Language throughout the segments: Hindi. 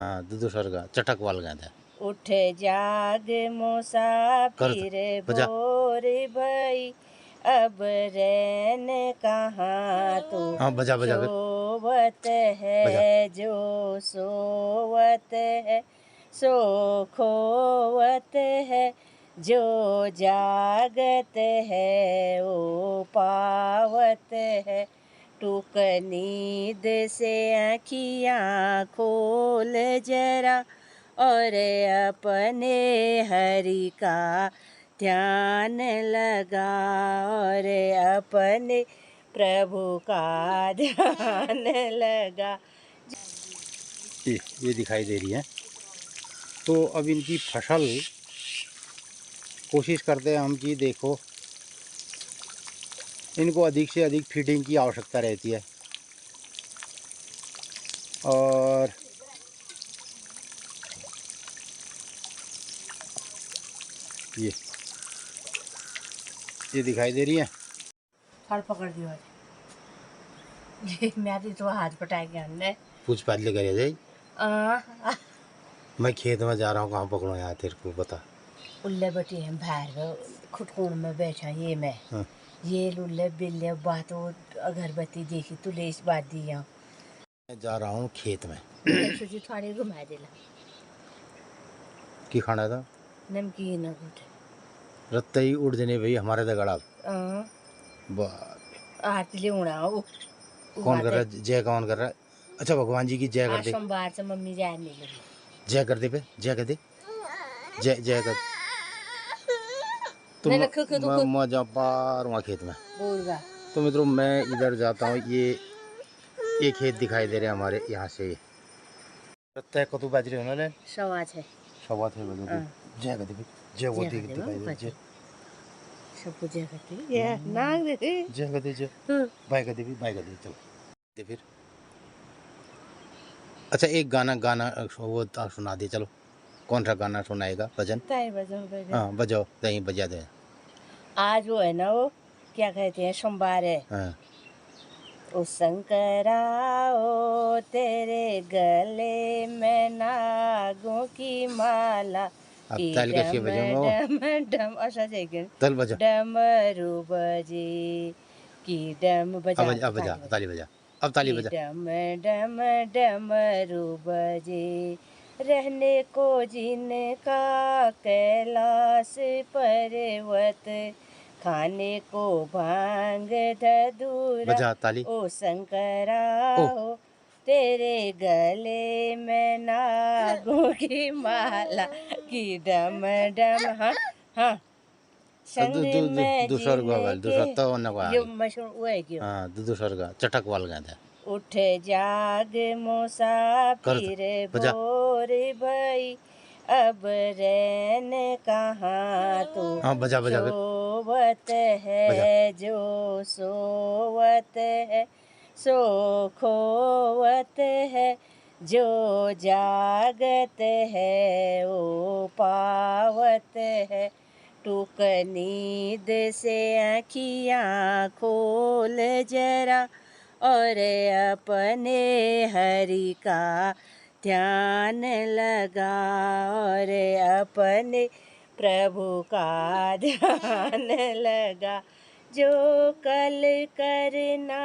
हाँ दूसर का चटक वाल गाता उठ जाग मुसाफिर बजा भोर भई, अब रैन कहाँ तू हाँ बजा बजा फिर सोवत बजा है, जो सोवत है सो खोवत है, जो जागत है वो पावत है। टूक नींद से आँखियाँ खोल जरा, और अपने हरि का ध्यान लगा, और अपने प्रभु का ध्यान लगा। ये दिखाई दे रही है। तो अब इनकी फसल कोशिश करते हैं हम कि देखो इनको अधिक से अधिक फीडिंग की आवश्यकता रहती है, और ये दिखाई दे रही है। फल पकड़ दियो मैं तो हाथ पटा के हमने पूछ पाछ ले कर जाए। मैं खेत में जा रहा हूँ, कहाँ पकड़ो यार तेरे को बता। उल्ले बटी हम बाहर खुटकुण में बैठा ये मैं हाँ। ये लुल्ले बिल्ले बात अगरबत्ती देखी तू ले इस बात दी यहाँ मैं जा रहा हूँ खेत में। सोची थोड़ी घुमा देला की खाना था नमकीन कुछ रत्ते ही उड़ देने भाई हमारे दगड़ा। आरती ले उड़ा कौन कर रहा है? जय कौन कर रहा है? अच्छा भगवान जी की जय कर दे। सोमवार से मम्मी जाए नहीं लगी। जय कर दे पे, जय कर दे, जय जय कर। तो मैं जा पार वहाँ खेत में। तो मित्रों मैं इधर जाता हूँ, ये खेत दिखाई दे रहे हैं हमारे यहाँ से। रत्ता को तू बाज रहे हो ना? सवा है बजे जय कर दे, जय वो दिखाई दे, जय सब जय करती ये नाग दे, जय कर दे, जय बाय कर दे, बाय कर दे, चलो दे फिर। अच्छा एक गाना गाना वो सुना दे चलो। कौन सा गाना सुनाएगा? भजन? हाँ बजाओ, कहीं बजा दे। आज वो है ना, वो क्या कहते हैं, सोमवार है। हाँ। ओ शंकरा ओ तेरे गले में नागों की माला, अब ताल कैसे बजाऊंगा? डम डम अच्छा चाहिए ताल बजा। डमरू बजे की डम बजा, अब बजा ताली बजा, अब ताली बजा। डम डम डमरू बजे, रहने को जिनका कैलाश पर्वत, खाने को भांग धतूरा, बजा ताली। ओ शंकरा हो तेरे गले में नागों की माला की डम डम। हाँ हाँ दूसर गवाल दूसर तो न गवाल ये मशहूर वो है क्यों। हाँ दूसर का चटक वाल गाता। उठ जाग मुसाफिर भोर भई, अब रैन कहाँ तू हाँ बजा बजा फिर सोवत है, जो सोवत है सो खोवत है, जो जागत है वो पावत है। टूक नींद से आँखियाँ खोल जरा, और अपने हरि का ध्यान लगा, और अपने प्रभु का ध्यान लगा। जो कल करना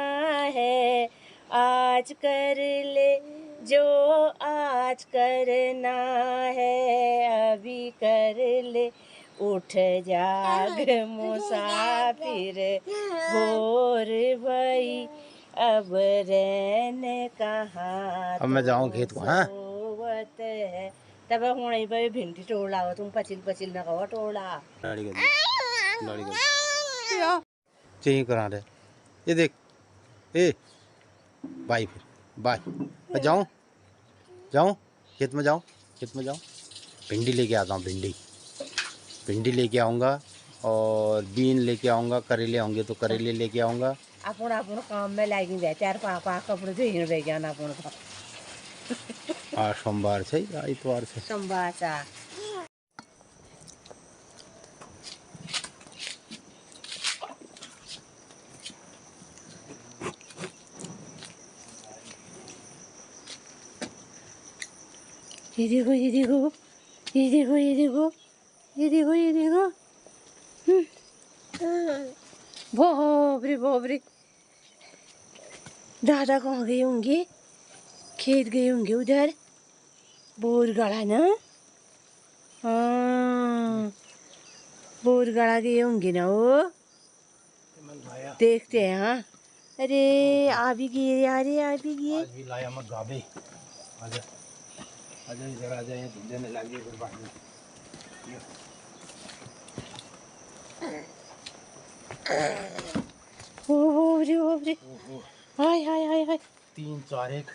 है आज कर ले, जो आज करना है अभी कर ले, उठ जाग मुसाफिर भोर भई, अब रैन कहाँ। अब मैं जाऊँ खेत को। हाँ है तब हुणे भाई भिंडी टोला हो तुम पचिल पचिल न कहो टोला चाहिए करा रहे। ये देख ए बाई फिर बाय। मैं जाऊँ जाऊँ खेत में जाऊँ, खेत में जाऊँ भिंडी लेके आता हूँ। भिंडी लेके आऊँगा, और बीन लेके आऊँगा, करेले होंगे तो करेले लेके आऊँगा। अपन अपन काम में लागी जाए, चार पापा कपड़े धोने रह जाना अपन का। आज सोमवार से या इतवार से? सोमवार सा। ये देखो ये देखो ये देखो ये देखो ये देखो ये देखो। बाप रे बाप रे। दादा कहाँ गए होंगे? खेत गए होंगे उधर। बोरगढ़ा ना। हाँ बोरगढ़ा गए होंगे ना वो। देखते हैं। हाँ अरे आ भी गए यारे आ भी गए। आज भी लाया मैं गाबे। आजा आजा इधर आजा, ये धुंधे में लग गए फिर बाद में। ओ रे हाय हाय हाय हाय। 3 4 1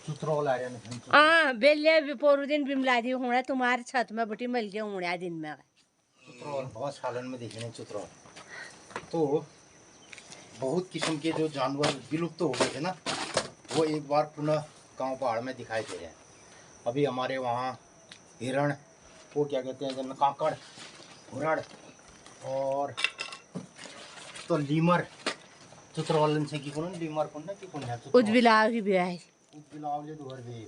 चुतरोल आ रहे हैं। हाँ बेले पोरू दिन बिमला दी होना तुम्हारे छत में बटी मिल गया होना दिन में। चुतरोल बहुत सालन में देखने चुतरोल। तो बहुत किस्म के जो जानवर विलुप्त हो गए थे ना, वो एक बार पुनः गांव पहाड़ में दिखाई दे रहे हैं। अभी हमारे वहाँ हिरण, वो क्या कहते हैं जन, काकड़, घुरड़ और तो लीमर चुतरोलन से की कौन लीमर कौन ना की कौन है उजबिलाव की ब्याह। उजबिलावले दोहर बे।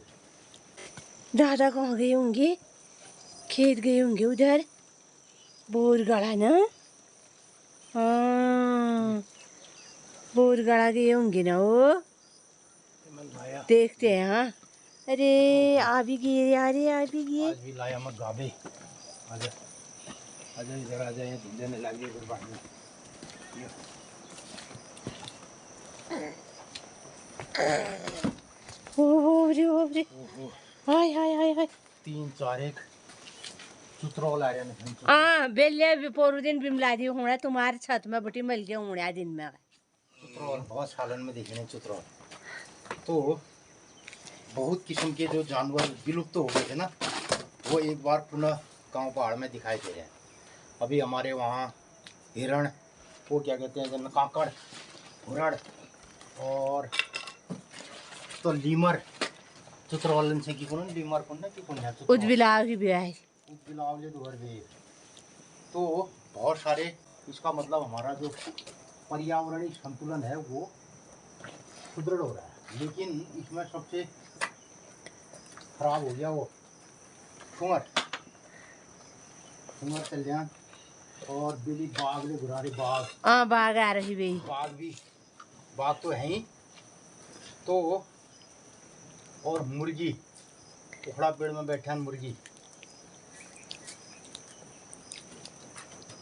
दादा कहाँ गए होंगे? खेत गए होंगे उधर। बोरगढ़ा ना। हाँ बोरगढ़ा गए होंगे ना वो। देखते हैं। हाँ अरे आ भी गए यारे आ भी गए। आज भी लाया मैं गाबे। आजा आजा इधर आजा, ये धुंधे में लग गए फिर बाद में। ओ रे हाय हाय हाय हाय। 3 4 1 चुतरोल आ रहे हैं। हाँ बेले पोरू दिन बिमला दी होना तुम्हारे छत में बटी मिल गया होना दिन में। चुतरोल बहुत सालन में देखने चुतरोल। तो बहुत किस्म के जो जानवर विलुप्त हो गए थे ना, वो एक बार पुनः गांव पहाड़ में दिखाई दे रहे हैं। अभी हमारे वहाँ हिरण, वो क्या कहते हैं जन, काकड़, घुरड़ और तो लीमर चुतरोलन से की कौन लीमर कौन ना की कौन है उजबिलाव की ब्याह। उजबिलावले दोहर बे। तो बहुत सारे, इसका मतलब हमारा जो पर्यावरणीय संतुलन है वो सुदृढ़ हो रहा है। लेकिन इसमें सबसे खराब हो गया वो सुअर कल्याण और बिली बाघ ले गुरारे बाघ। हाँ बाघ आ रही भाई। बाघ तो है ही। तो और मुर्गी, उखड़ा पेड़ में बैठा है मुर्गी।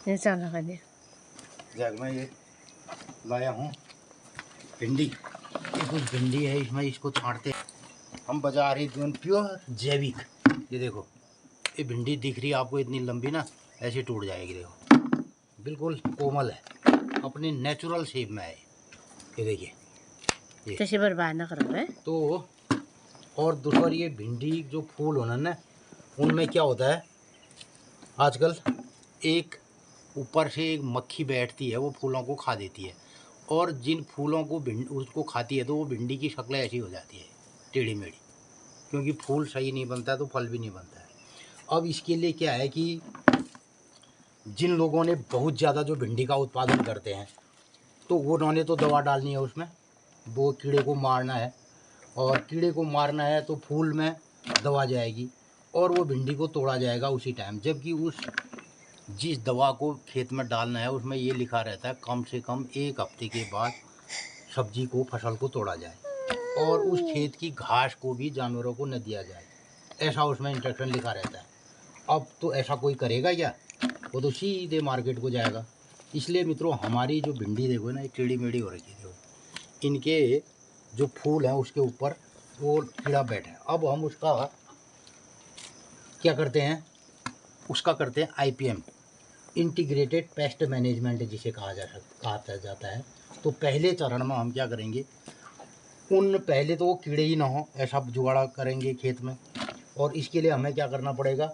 ये चला कर जग में ये लाया हूँ भिंडी। ये कुछ भिंडी है, इसमें इसको छांटते हम बाजार ही प्योर जैविक। ये देखो ये भिंडी दिख रही है आपको इतनी लंबी ना, ऐसे टूट जाएगी। देखो बिल्कुल कोमल है, अपनी नेचुरल शेप में है। ये देखिए ये कैसे बर्बाद ना करो है। तो और दूसरा ये भिंडी जो फूल होना ना, उनमें क्या होता है आजकल, एक ऊपर से एक मक्खी बैठती है, वो फूलों को खा देती है। और जिन फूलों को उसको खाती है तो वो भिंडी की शक्लें ऐसी हो जाती है टेढ़ी मेढ़ी, क्योंकि फूल सही नहीं बनता है तो फल भी नहीं बनता है। अब इसके लिए क्या है कि जिन लोगों ने बहुत ज़्यादा जो भिंडी का उत्पादन करते हैं, तो वो उन्होंने तो दवा डालनी है उसमें, वो कीड़े को मारना है। और कीड़े को मारना है तो फूल में दवा जाएगी और वो भिंडी को तोड़ा जाएगा उसी टाइम। जबकि उस जिस दवा को खेत में डालना है उसमें ये लिखा रहता है कम से कम 1 हफ्ते के बाद सब्जी को, फसल को तोड़ा जाए और उस खेत की घास को भी जानवरों को न दिया जाए, ऐसा उसमें इंस्ट्रक्शन लिखा रहता है। अब तो ऐसा कोई करेगा क्या? वो तो सीधे मार्केट को जाएगा। इसलिए मित्रों हमारी जो भिंडी देखो ना, ये टेढ़ी मेढ़ी हो रही है। इनके जो फूल हैं उसके ऊपर वो कीड़ा बैठा है। अब हम उसका क्या करते हैं, उसका करते हैं IPM, इंटीग्रेटेड पेस्ट मैनेजमेंट जिसे कहा जाता है। तो पहले चरण में हम क्या करेंगे, पहले तो वो कीड़े ही ना हो ऐसा जुगाड़ करेंगे खेत में। और इसके लिए हमें क्या करना पड़ेगा,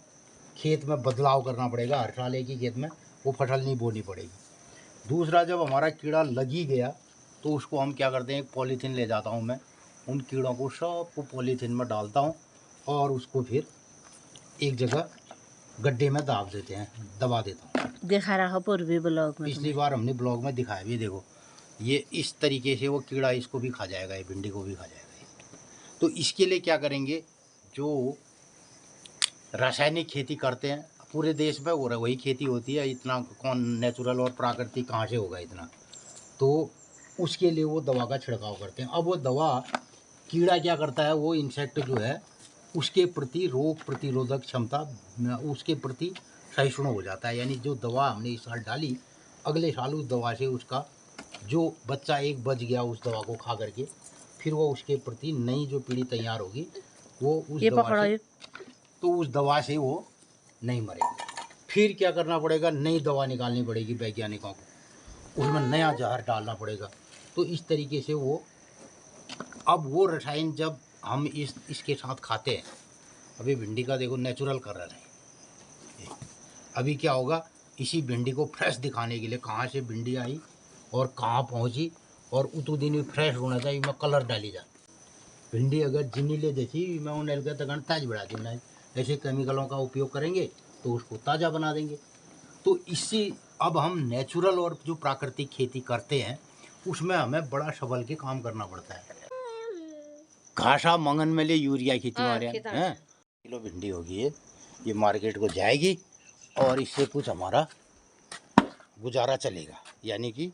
खेत में बदलाव करना पड़ेगा। हर साल एक ही खेत में वो फसल नहीं बोनी पड़ेगी। दूसरा, जब हमारा कीड़ा लग ही गया तो उसको हम क्या करते हैं, एक पॉलीथीन ले जाता हूँ मैं, उन कीड़ों को सबको पॉलीथीन में डालता हूँ और उसको फिर एक जगह गड्ढे में दबा देता हूँ। दिखा रहा पूर्वी ब्लॉग में। पिछली बार हमने ब्लॉग में दिखाया भी, देखो ये इस तरीके से वो कीड़ा इसको भी खा जाएगा, ये भिंडी को भी खा जाएगा। तो इसके लिए क्या करेंगे, जो रासायनिक खेती करते हैं पूरे देश में, और वही खेती होती है, इतना कौन नेचुरल और प्राकृतिक कहाँ से होगा इतना, तो उसके लिए वो दवा का छिड़काव करते हैं। अब वो दवा कीड़ा क्या करता है, वो इंसेक्ट जो है उसके प्रति रोग प्रतिरोधक क्षमता उसके प्रति सहिष्णु हो जाता है, यानी जो दवा हमने इस साल डाली अगले साल उस दवा से उसका जो बच्चा एक बच गया उस दवा को खा करके, फिर वो उसके प्रति नई जो पीढ़ी तैयार होगी वो उस दवा से, तो उस दवा से वो नहीं मरेगा। फिर क्या करना पड़ेगा, नई दवा निकालनी पड़ेगी वैज्ञानिकों को, उसमें नया जहर डालना पड़ेगा। तो इस तरीके से वो, अब वो रसायन जब हम इसके साथ खाते हैं, अभी भिंडी का देखो नेचुरल कर रहे हैं, अभी क्या होगा, इसी भिंडी को फ्रेश दिखाने के लिए कहाँ से भिंडी आई और कहाँ पहुँची, और उतू दिन भी फ्रेश होना चाहिए, मैं कलर डाली जा भिंडी अगर जिनी ले जैसी मैं उन्हें लगा तक ताज बढ़ा देना, ऐसे केमिकलों का उपयोग करेंगे तो उसको ताज़ा बना देंगे। तो इससे अब हम नेचुरल और जो प्राकृतिक खेती करते हैं उसमें हमें बड़ा सबल के काम करना पड़ता है। घासा मंगन में ले यूरिया खेती मारे हैं, किलो भिंडी होगी ये मार्केट को जाएगी और इससे कुछ हमारा गुजारा चलेगा, यानी कि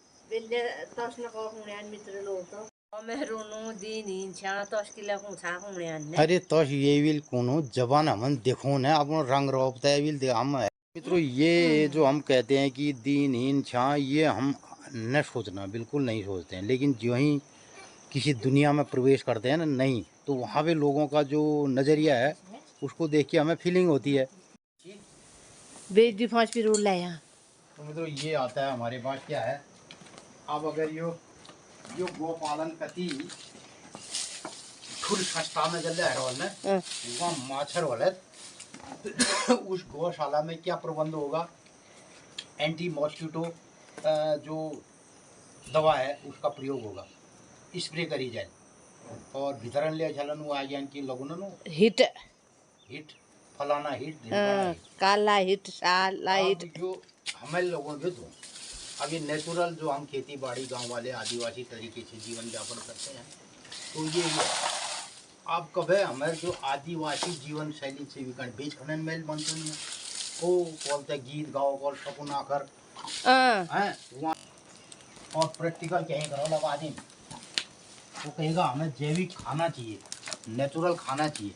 अरे तो ये विल कोनो जबान हम देखो ना अपन रंग रोपता है विल हम मित्रों, ये जो हम कहते हैं कि दीनहीन छा, ये हम न सोचना बिल्कुल नहीं सोचते हैं, लेकिन जो ही किसी दुनिया में प्रवेश करते हैं ना, नहीं तो वहाँ पे लोगों का जो नज़रिया है उसको देख के हमें फीलिंग होती है। तो मित्रों ये आता है हमारे पास क्या है, अब अगर यो गो पालन कती थोड़ी सस्ता में चल रहा है वहाँ माछर वाले उस गौशाला में क्या प्रबंध होगा, एंटी मॉस्किटो जो दवा है उसका प्रयोग होगा, स्प्रे करी जाए और वितरण ले चलन वो आ गया कि लोगों ने हिट फलाना हिट काला हिट साला हिट जो हमें लोगों के दो। अब ये नेचुरल जो हम खेती बाड़ी गांव वाले आदिवासी तरीके से जीवन यापन करते हैं, तो ये अब कब है हमारे जो आदिवासी जीवन शैली से भी बीच खनन मेल बनते हैं, ओ बोलते गीत गाओ कॉल सपना कर हैं वहाँ, और प्रैक्टिकल कहीं करो लगा आदमी वो कहेगा हमें जैविक खाना चाहिए, नेचुरल खाना चाहिए,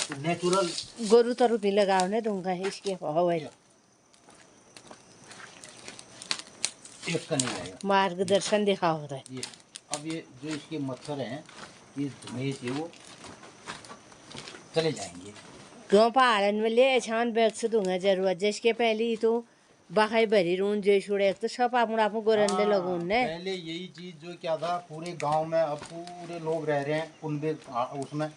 तो नेचुरल गोरु तरु भी लगाओ ना दूंगा इसके हवाई एक का नहीं रहेगा, मार्गदर्शन दिखाओ रहा है। ये अब ये जो इसके मच्छर हैं ये धुएं से वो चले जाएंगे। गाँव पहाड़न में ले छान बैग से दूंगा जरूरत जिसके पहले तो बाखाई भरी रून जो छुड़े तो सब आप गोरंदे लोगों ने पहले यही चीज जो क्या था पूरे गांव में, अब पूरे लोग रह रहे हैं उनमें उसमें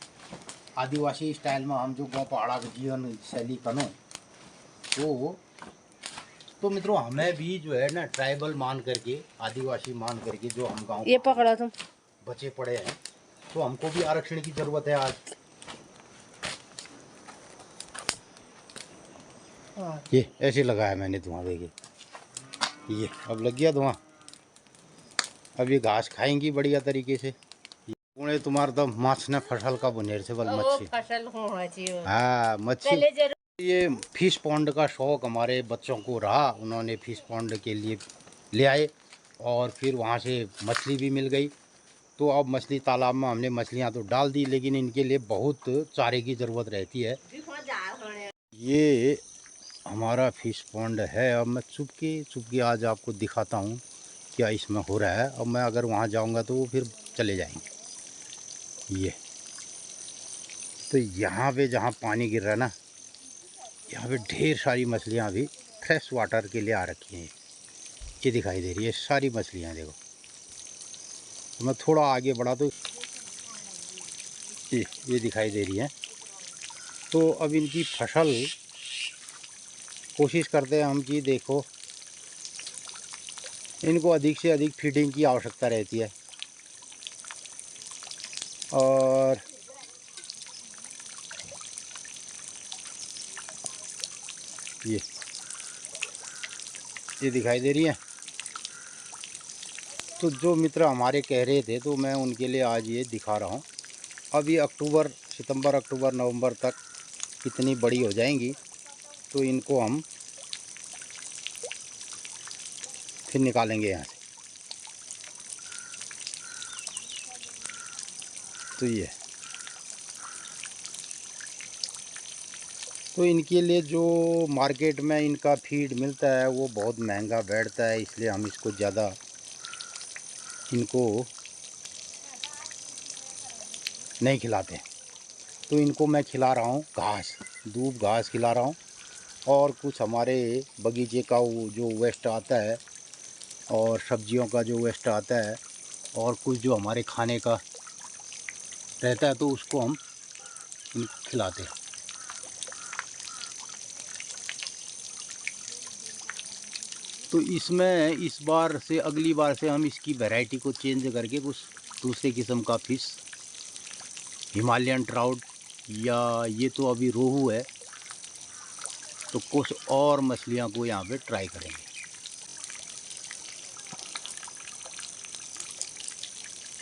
आदिवासी स्टाइल में, हम जो गांव पहाड़ा के जीवन शैली कनो तो मित्रों हमें भी जो है ना ट्राइबल मान करके, आदिवासी मान करके जो हम गांव ये पकड़ो तुम बचे पड़े हैं, तो हमको भी आरक्षण की जरूरत है आज। ये ऐसे लगाया मैंने धुआं, देखिए ये अब लग गया धुआं, अब ये घास खाएंगी बढ़िया तरीके से। पुणे तुम्हारा तो माछ ने फसल का बुनेर से बल मच्छी फसल होना चाहिए, हाँ मच्छी। ये फिश पॉन्ड का शौक हमारे बच्चों को रहा, उन्होंने फिश पॉन्ड के लिए ले आए और फिर वहाँ से मछली भी मिल गई, तो अब मछली तालाब में हमने मछलियाँ तो डाल दी, लेकिन इनके लिए बहुत चारे की ज़रूरत रहती है। ये हमारा फिश पॉन्ड है, अब मैं चुपके आज आपको दिखाता हूँ क्या इसमें हो रहा है। अब मैं अगर वहाँ जाऊँगा तो वो फिर चले जाएंगे। ये तो यहाँ पे जहाँ पानी गिर रहा है ना, यहाँ पे ढेर सारी मछलियाँ अभी फ्रेश वाटर के लिए आ रखी हैं, ये दिखाई दे रही है सारी मछलियाँ, देखो। तो मैं थोड़ा आगे बढ़ा तो ये दिखाई दे रही है। तो अब इनकी फसल कोशिश करते हैं हम कि देखो इनको अधिक से अधिक फीडिंग की आवश्यकता रहती है, और ये दिखाई दे रही है। तो जो मित्र हमारे कह रहे थे तो मैं उनके लिए आज ये दिखा रहा हूँ। अब ये सितंबर अक्टूबर नवंबर तक इतनी बड़ी हो जाएंगी तो इनको हम फिर निकालेंगे यहाँ से। तो ये तो इनके लिए जो मार्केट में इनका फीड मिलता है वो बहुत महंगा बैठता है, इसलिए हम इसको ज़्यादा इनको नहीं खिलाते। तो इनको मैं खिला रहा हूँ घास, दूब घास खिला रहा हूँ, और कुछ हमारे बगीचे का वो जो वेस्ट आता है और सब्जियों का जो वेस्ट आता है और कुछ जो हमारे खाने का रहता है तो उसको हम इनको खिलाते हैं। तो इसमें इस बार से अगली बार से हम इसकी वैरायटी को चेंज करके कुछ दूसरे किस्म का फिश, हिमालयन ट्राउट या ये तो अभी रोहू है, तो कुछ और मछलियां को यहाँ पे ट्राई करेंगे।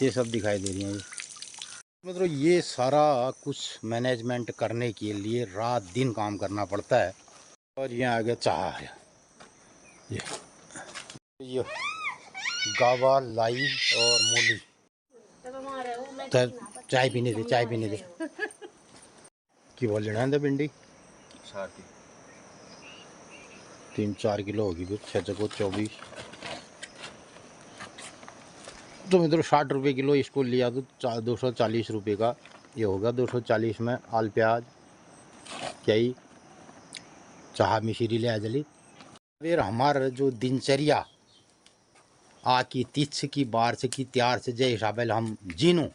ये सब दिखाई दे रही हैं। मतलब ये सारा कुछ मैनेजमेंट करने के लिए रात दिन काम करना पड़ता है। और यहाँ आगे चाह है, ये गावा, लाई और मूली। तो चाय पीने दे, चाय पीने दे की बोल लेना है भिंडी 3-4 किलो होगी फिर 6 को 24। तो मित्रों 60 रुपये किलो इसको लिया तो 240 रुपये का ये होगा। 240 में आल प्याज क्या ही चाह मिश्री ले आ जली। फिर हमारा जो दिनचर्या आ की तिथ्य की बार से की त्यार से जय हिसाब हम जीनूँ,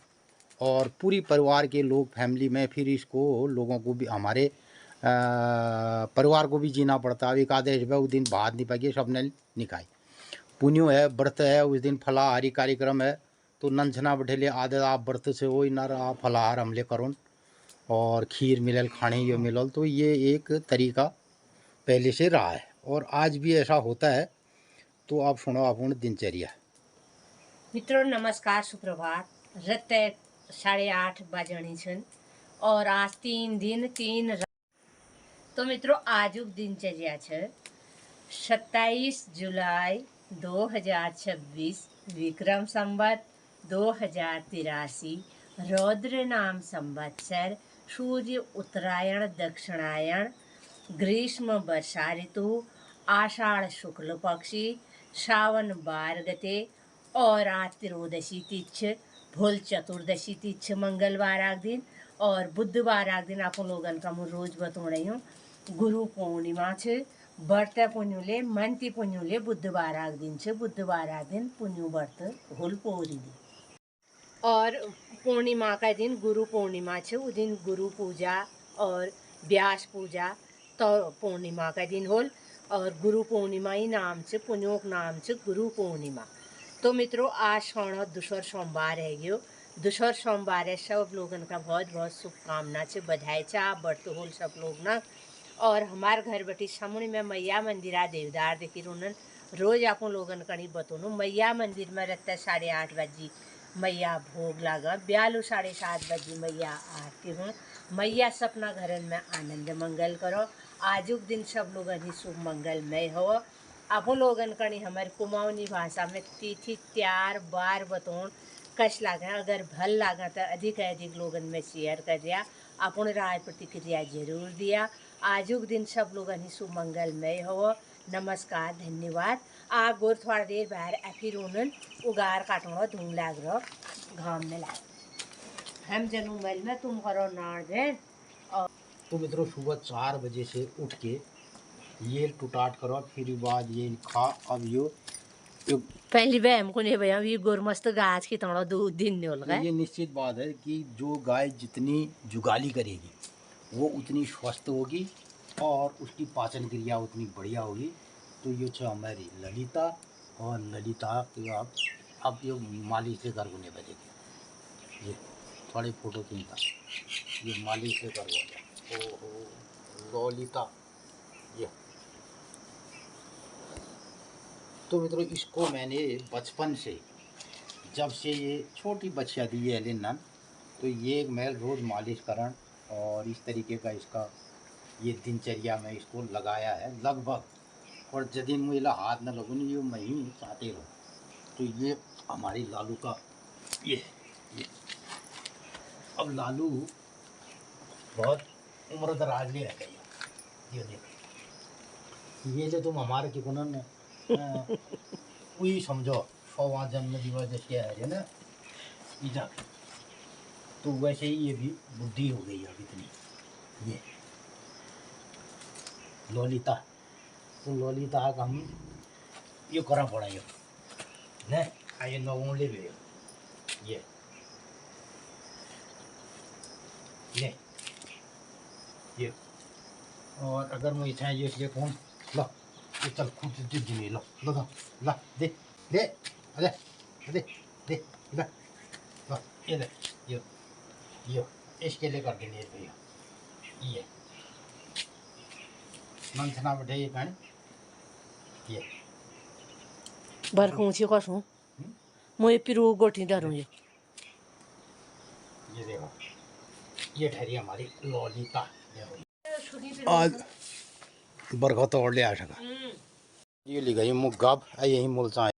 और पूरी परिवार के लोग फैमिली में फिर इसको लोगों को भी हमारे परिवार को भी जीना पड़ता है। एक आदेश है उस दिन भात नहीं पाएगी सबने निकाय पुण्यो है, व्रत है, उस दिन फलाहारी कार्यक्रम है, तो नंझना बैठे आदत आप व्रत से हो ना आप फलाहार हमले करो और खीर मिलल खाने ये मिलल। तो ये एक तरीका पहले से रहा है और आज भी ऐसा होता है। तो आप सुनो अपनी दिनचर्या। मित्रों नमस्कार, सुप्रभात। रत 8:30 बजनी छन और आज 3 दिन 3 रात। तो मित्रों आजुक दिनचर्या छ 27 जुलाई 2026 विक्रम संवत 2083 रौद्र नाम संवत्सर सूर्य उत्तरायण दक्षिणायण ग्रीष्म वर्षा ऋतु आषाढ़ शुक्ल पक्षी श्रावण 12 गते और आज त्रोदशी तिथि भूल चतुर्दशी तिथि मंगलवार आग दिन और बुधवार आग दिन आप लोगन का मैं रोज बता रही हूँ गुरु पूर्णिमा छ व्रत पुण्युले मनती पुण्युले बुधवार आग दिन छ बुधवार आग दिन पुण्यु व्रत होल पोरी दिन और पूर्णिमा का दिन गुरु पूर्णिमा छ उस दिन गुरु पूजा और व्यास पूजा तो पूर्णिमा का दिन होल और गुरु पूर्णिमा ही नाम से पुण्योक नाम से गुरु पूर्णिमा। तो मित्रों आज सोना दूसर सोमवार है गयो। दूसर सोमवार है सब लोगन का बहुत बहुत शुभकामना से बधाई चा बढ़ते होल सब लोग ना। और हमार घर बटी सामने में मैया मंदिरा देवदार देखी रोनन रोज आप लोगन कहीं बतूनु मैया मंदिर में रहता 8:30 बजे मैया भोग लागा 7:30 बजे मैया आरती हूँ। मैया सपना घरन में आनंद मंगल करो। आजुक दिन सब लोगन ही शुभ मंगलमय हो। आप लोगन कणी हमारे कुमाऊनी भाषा में तिथि त्यार बार बतौन कश लागा अगर भल लागा तो अधिक अधिक लोगन में शेयर कर दिया अपन राय प्रतिक्रिया जरूर दिया। आजुक दिन सब लोगन ही शुभ मंगलमय हो। नमस्कार, धन्यवाद। आ गोर थोड़ा देर बाहर फिर उन्हन उगार काटूंगा धूम लाग रहा घाम में लाग हम जनूमल में तुम करो नाड़ दे। तो मित्रों सुबह 4 बजे से उठ के ये टुटाट करो, फिर बाद ये खा। अब यो पहली बार हमको नहीं भैया ये गोर मस्त गाज की तोड़ा 2 दिन नहीं होगा। ये निश्चित बात है कि जो गाय जितनी जुगाली करेगी वो उतनी स्वस्थ होगी और उसकी पाचन क्रिया उतनी बढ़िया होगी। तो ये छो हमारी ललिता, और ललिता के अब ये मालिश से घर होने बजेगी। ये थोड़ी फोटो खींचता, ये मालिश से घर हो जाए। ओहो ललिता ये। तो मित्रों इसको मैंने बचपन से जब से ये छोटी बच्चियाँ दी है लेना, तो ये मैं रोज़ मालिश करण और इस तरीके का इसका ये दिनचर्या में इसको लगाया है लगभग, और यदि मुझे हाथ न लगू नहीं, ये मैं ही चाहते रहो। तो ये हमारी लालू का ये अब लालू बहुत उम्र दराज ले है। ये देखो, ये जो तुम हमारे की कुनन वही समझो 100वां जन्म दिवस जैसे है ना ईजा, तो वैसे ही ये भी बुद्धि हो गई अब इतनी। ये ललिता, तो ललिता का हम ये करा पड़ा ये ने आये नवों ले गए ये ये और अगर मैं इच्छा ये कौन लो ये चल खुद से जिम्मे लो लो ला दे दे अरे दे दे ला लो ये ले ये इसके लिए कर देने भैया ये मंथना बैठे ये कहानी ये बरखूँ को सू मुझे पिरू गोटी डालूँ ये देखो ये ठहरी हमारी ललिता। आज बरखा तोड़ लिया सका ये ली गई मुगाब यही मुलचा